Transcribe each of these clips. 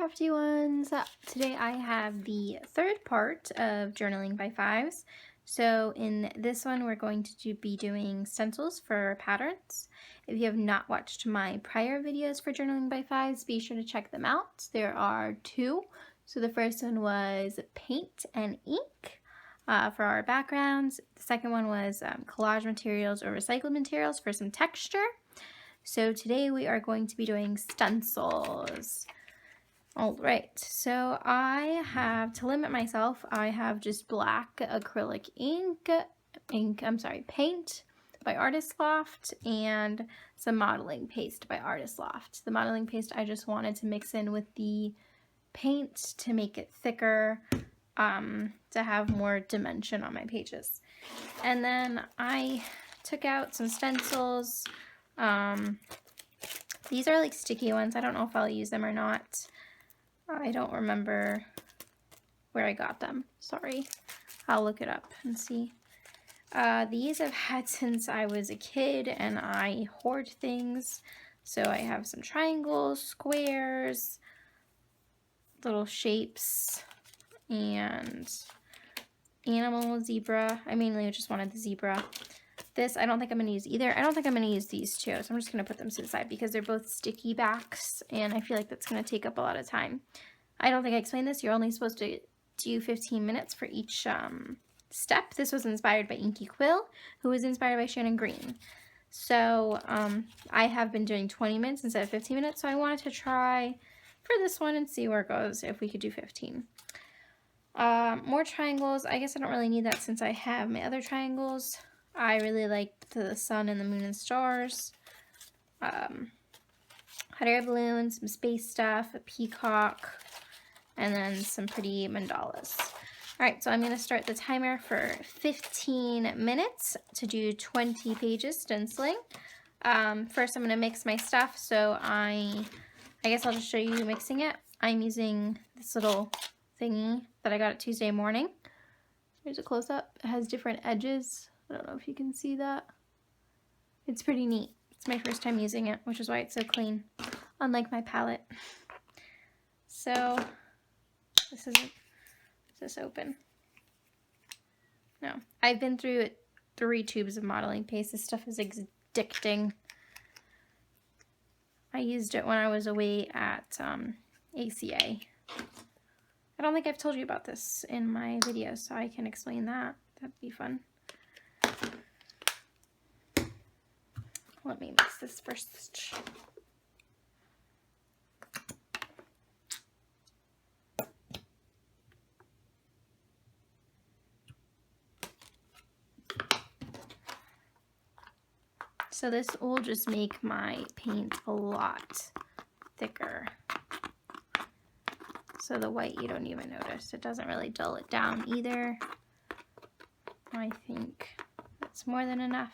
crafty ones. Today I have the third part of journaling by fives. So in this one we're going to be doing stencils for patterns. If you have not watched my prior videos for journaling by fives, be sure to check them out. There are two. So the first one was paint and ink for our backgrounds. The second one was collage materials or recycled materials for some texture. So today we are going to be doing stencils. Alright, so I have, to limit myself, I have just black acrylic paint by Artist Loft and some modeling paste by Artist Loft. The modeling paste I just wanted to mix in with the paint to make it thicker, to have more dimension on my pages. And then I took out some stencils. These are like sticky ones. I don't know if I'll use them or not. I don't remember where I got them. Sorry. I'll look it up and see. These I've had since I was a kid and I hoard things. So I have some triangles, squares, little shapes, and animal, zebra. I mainly just wanted the zebra. This I don't think I'm going to use either. I don't think I'm going to use these two, so I'm just going to put them to the side because they're both sticky backs and I feel like that's going to take up a lot of time. I don't think I explained this. You're only supposed to do 15 minutes for each step. This was inspired by Inky Quill, who was inspired by Shannon Green. So I have been doing 20 minutes instead of 15 minutes, so I wanted to try for this one and see where it goes if we could do 15. More triangles. I guess I don't really need that since I have my other triangles. I really like the sun and the moon and stars. Hot air balloons, some space stuff, a peacock, and then some pretty mandalas. Alright, so I'm going to start the timer for 15 minutes to do 20 pages stenciling. First I'm going to mix my stuff, so I guess I'll just show you mixing it. I'm using this little thingy that I got at Tuesday morning. Here's a close-up. It has different edges. I don't know if you can see that. It's pretty neat. It's my first time using it, which is why it's so clean, unlike my palette. So, this isn't, is this open? No. I've been through 3 tubes of modeling paste. This stuff is addicting. I used it when I was away at ACA. I don't think I've told you about this in my video, so I can explain that. That'd be fun. Let me mix this first. So this will just make my paint a lot thicker. So the white you don't even notice. It doesn't really dull it down either. I think that's more than enough.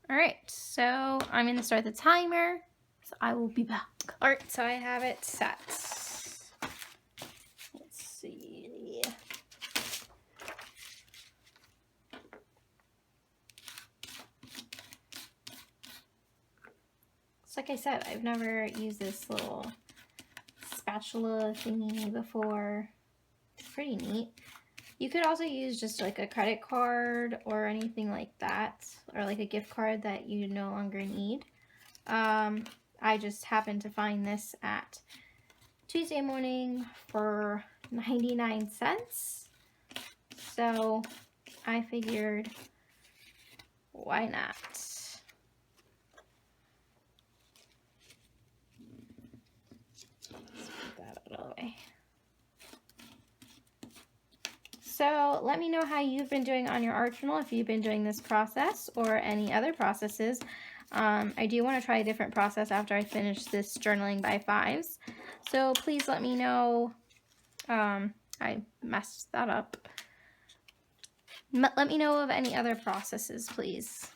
Alright, so I'm going to start the timer, so I will be back. Alright, so I have it set. Let's see. So like I said, I've never used this little spatula thingy before. It's pretty neat. You could also use just like a credit card or anything like that, or like a gift card that you no longer need. I just happened to find this at Tuesday morning for 99 cents. So I figured, why not? Let's put that out of the way. So let me know how you've been doing on your art journal, if you've been doing this process or any other processes. I do want to try a different process after I finish this journaling by fives. So please let me know. I messed that up. Let me know of any other processes, please.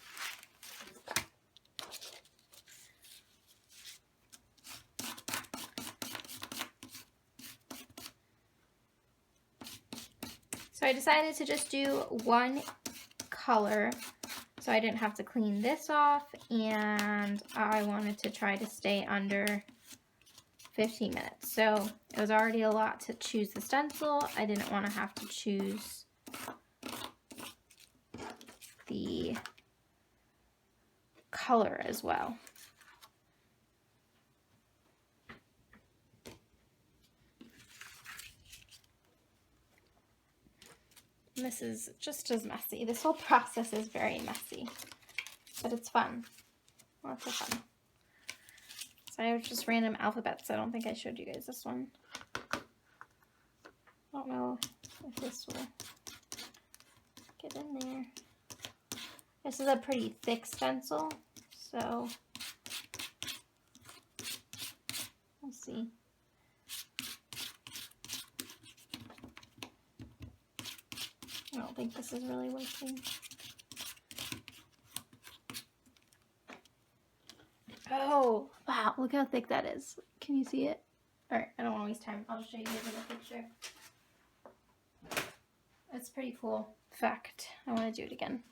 So I decided to just do one color so I didn't have to clean this off, and I wanted to try to stay under 15 minutes. So it was already a lot to choose the stencil. I didn't want to have to choose the color as well. And this is just as messy. This whole process is very messy, but it's fun. Lots of fun. So I have just random alphabets. I don't think I showed you guys this one. I don't know if this will get in there. This is a pretty thick stencil, so we'll see. I don't think this is really working. Oh, wow, look how thick that is. Can you see it? All right, I don't want to waste time. I'll just show you guys in a picture. It's pretty cool. Fact, I want to do it again.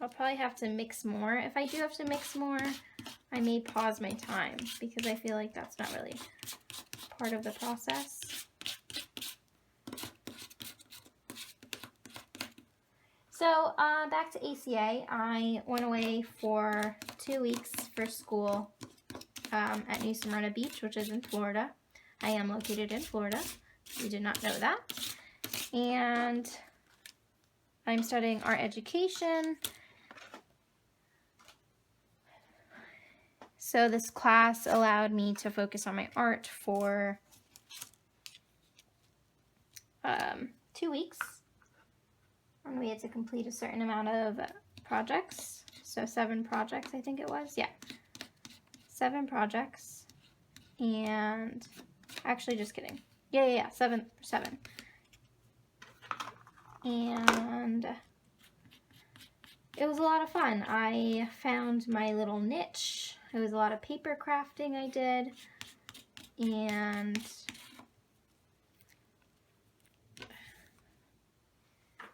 I'll probably have to mix more. If I do have to mix more, I may pause my time because I feel like that's not really part of the process. So back to ACA, I went away for 2 weeks for school at New Smyrna Beach, which is in Florida. I am located in Florida. You did not know that. And I'm studying art education. So this class allowed me to focus on my art for 2 weeks. And we had to complete a certain amount of projects. So 7 projects, I think it was. Yeah. 7 projects. And actually, just kidding. Yeah. 7. And it was a lot of fun. I found my little niche. It was a lot of paper crafting I did. And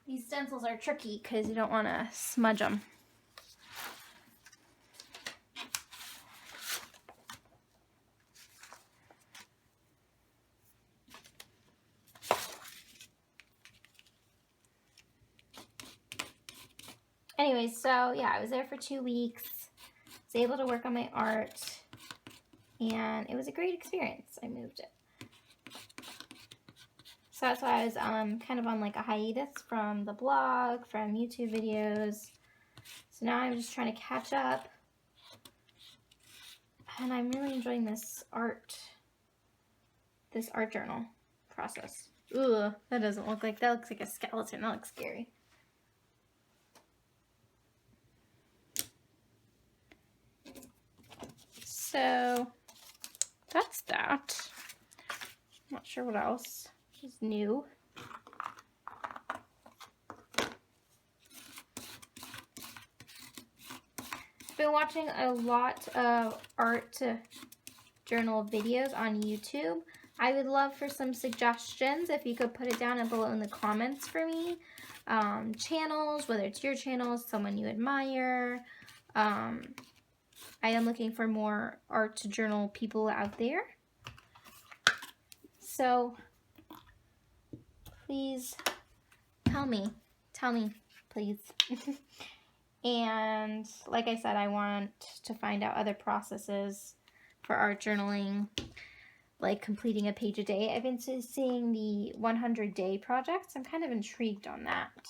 these stencils are tricky because you don't want to smudge them. Anyways, so yeah, I was there for 2 weeks. I was able to work on my art, and it was a great experience. I moved it. So that's why I was kind of on like a hiatus from the blog, from YouTube videos. So now I'm just trying to catch up. And I'm really enjoying this art journal process. Ugh, that doesn't look like, that looks like a skeleton. That looks scary. So that's that. I'm not sure what else is new. I've been watching a lot of art journal videos on YouTube. I would love for some suggestions if you could put it down below in the comments for me. Channels, whether it's your channel, someone you admire. I am looking for more art journal people out there. So please tell me, please. And like I said, I want to find out other processes for art journaling, like completing a page a day. I've been seeing the 100-day projects. I'm kind of intrigued on that.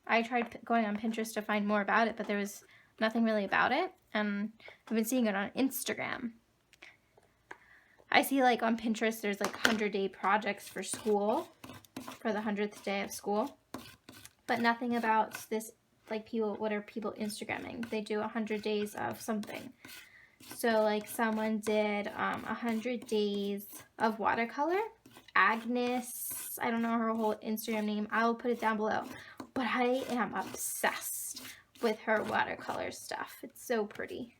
I tried going on Pinterest to find more about it, but there was nothing really about it. And I've been seeing it on Instagram. I see like on Pinterest there's like 100-day projects for school, for the 100th day of school, but nothing about this, like people, what are people Instagramming? They do 100 days of something. So like someone did 100 days of watercolor. Agnes, I don't know her whole Instagram name. I'll put it down below. But I am obsessed with her watercolor stuff. It's so pretty.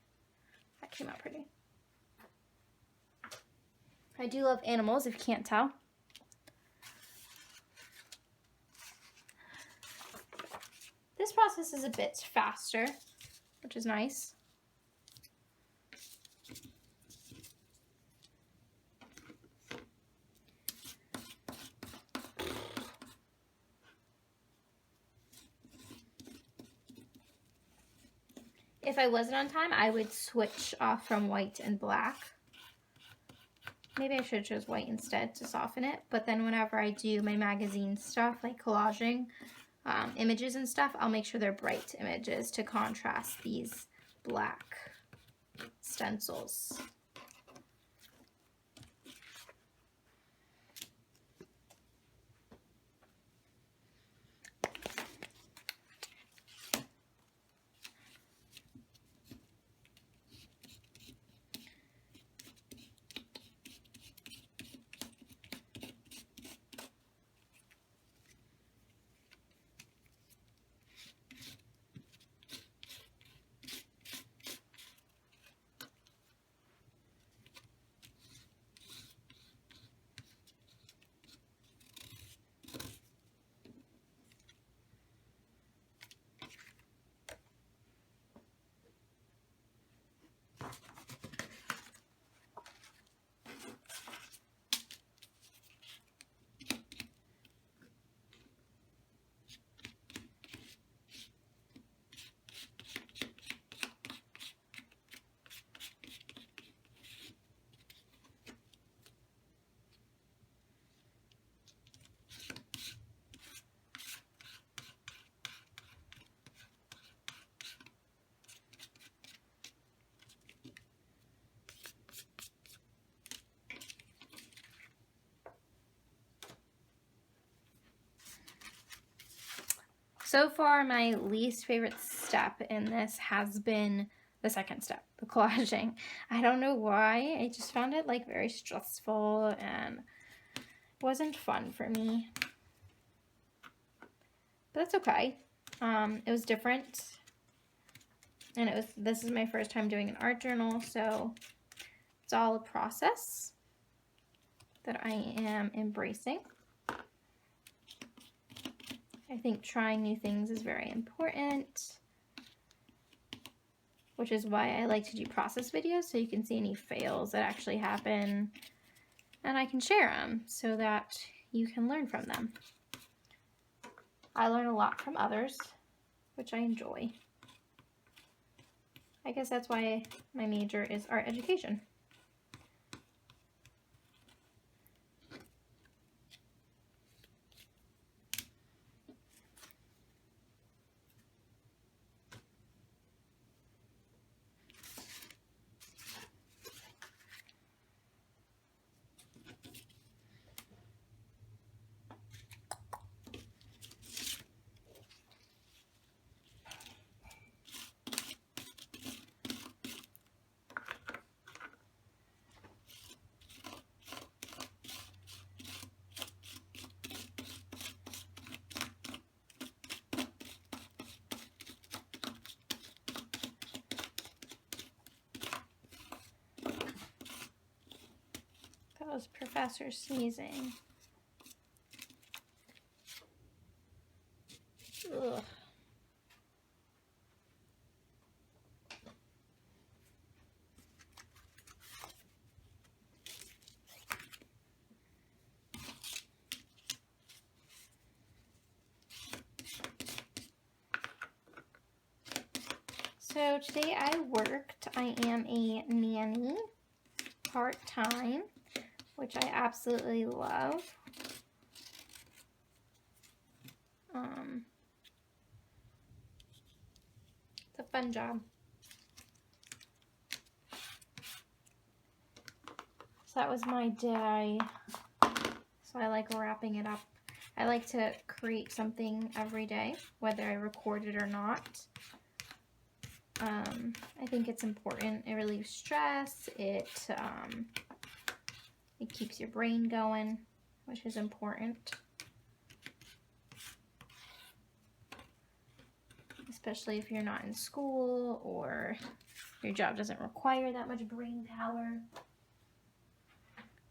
That came out pretty. I do love animals, if you can't tell. This process is a bit faster, which is nice. If I wasn't on time, I would switch off from white and black. Maybe I should have chose white instead to soften it, but then whenever I do my magazine stuff, like collaging images and stuff, I'll make sure they're bright images to contrast these black stencils. So far, my least favorite step in this has been the second step, the collaging. I don't know why, I just found it like very stressful and wasn't fun for me. But that's okay. It was different. And this is my first time doing an art journal, so it's all a process that I am embracing. I think trying new things is very important, which is why I like to do process videos, so you can see any fails that actually happen and I can share them so that you can learn from them. I learn a lot from others, which I enjoy. I guess that's why my major is art education. That was Professor sneezing. Ugh. So today I worked. I am a nanny part-time, which I absolutely love. It's a fun job. So that was my day. So I like wrapping it up. I like to create something every day, whether I record it or not. I think it's important. It relieves stress. It keeps your brain going, which is important. Especially if you're not in school or your job doesn't require that much brain power.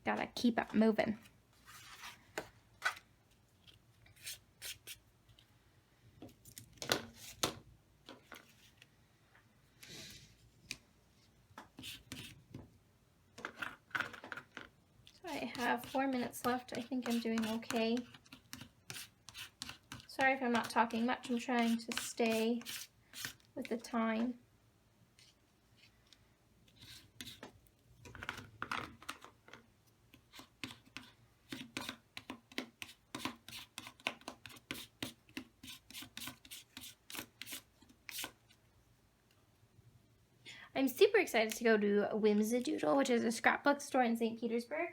Gotta keep it moving. have 4 minutes left. I think I'm doing okay. Sorry if I'm not talking much. I'm trying to stay with the time. I'm super excited to go to Whimsidoodle, which is a scrapbook store in St. Petersburg.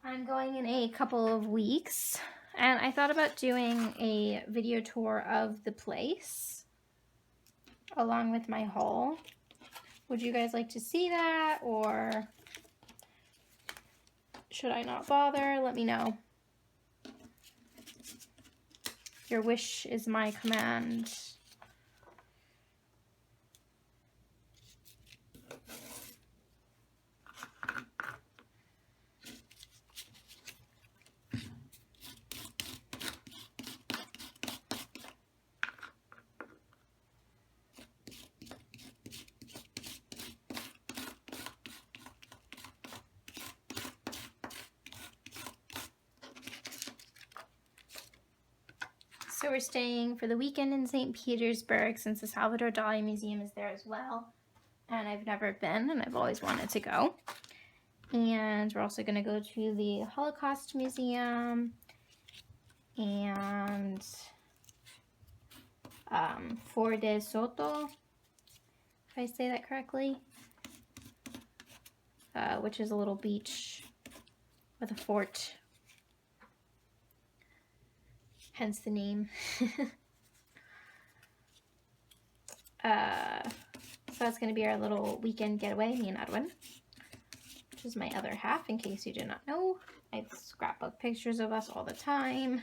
I'm going in a couple of weeks, and I thought about doing a video tour of the place along with my haul. Would you guys like to see that, or should I not bother? Let me know. Your wish is my command. So we're staying for the weekend in St. Petersburg since the Salvador Dali Museum is there as well. And I've never been, and I've always wanted to go. And we're also going to go to the Holocaust Museum and Fort de Soto, if I say that correctly, which is a little beach with a fort. Hence the name. So that's going to be our little weekend getaway, me and Edwin, which is my other half, in case you did not know. I scrapbook pictures of us all the time.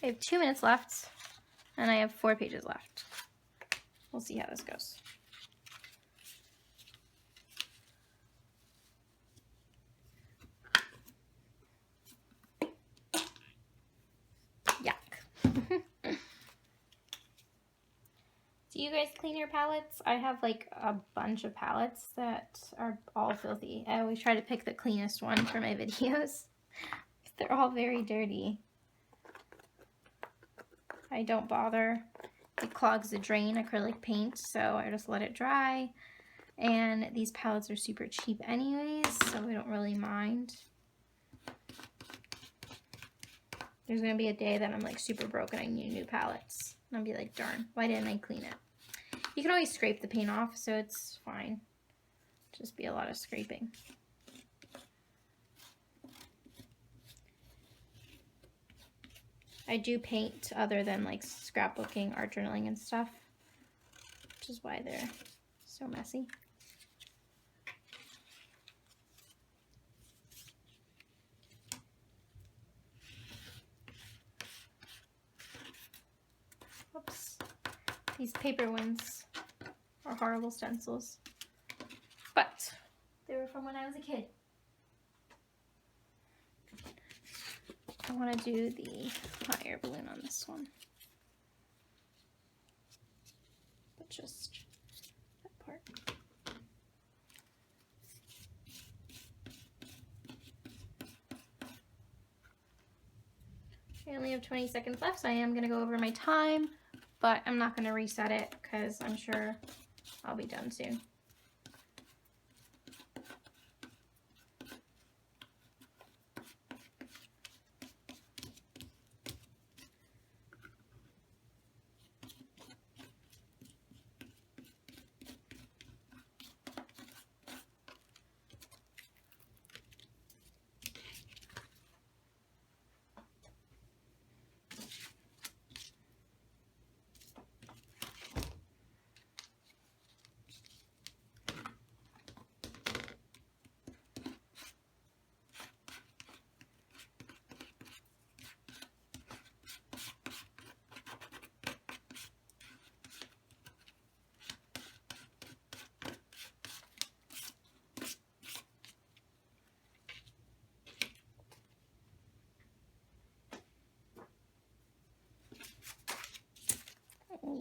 I have 2 minutes left, and I have 4 pages left. We'll see how this goes. Yuck. Do you guys clean your palettes? I have like a bunch of palettes that are all filthy. I always try to pick the cleanest one for my videos. They're all very dirty. I don't bother. It clogs the drain, acrylic paint, so I just let it dry. And these palettes are super cheap anyways, so I don't really mind. There's gonna be a day that I'm like super broke and I need new palettes. And I'll be like, darn, why didn't I clean it? You can always scrape the paint off, so it's fine. Just be a lot of scraping. I do paint other than like scrapbooking, art journaling and stuff, which is why they're so messy. Whoops. These paper ones are horrible stencils, but they were from when I was a kid. I want to do the hot air balloon on this one, but just that part. I only have 20 seconds left, so I am going to go over my time, but I'm not going to reset it because I'm sure I'll be done soon.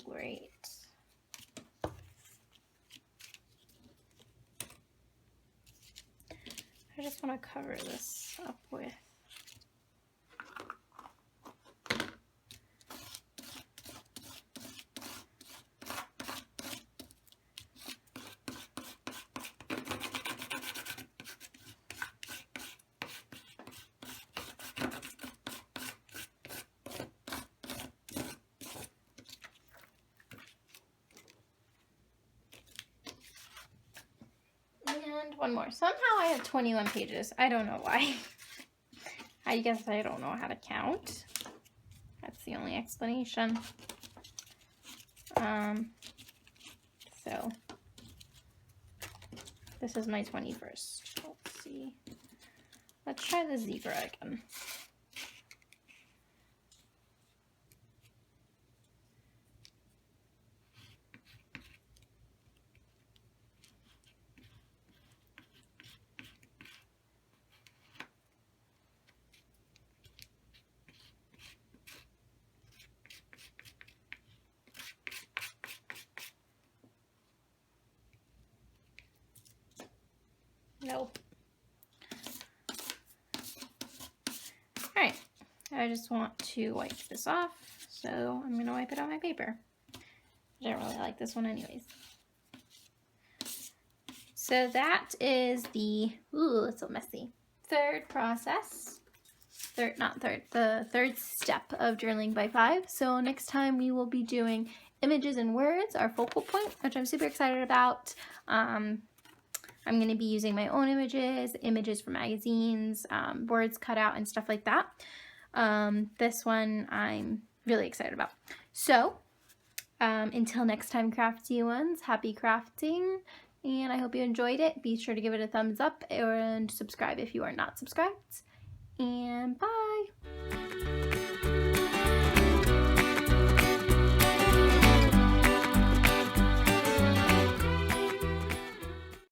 great. I just want to cover this up with and one more. Somehow I have 21 pages. I don't know why. I guess I don't know how to count. That's the only explanation. So this is my 21st. Let's see. Let's try the zebra again. No. Alright, I just want to wipe this off, so I'm going to wipe it on my paper. I don't really like this one anyways. So that is the, ooh, it's so messy, third process. The third step of journaling by 5. So next time we will be doing images and words, our focal point, which I'm super excited about. I'm going to be using my own images from magazines, words cut out and stuff like that. This one I'm really excited about. So until next time, crafty ones, happy crafting, and I hope you enjoyed it. Be sure to give it a thumbs up and subscribe if you are not subscribed. And bye!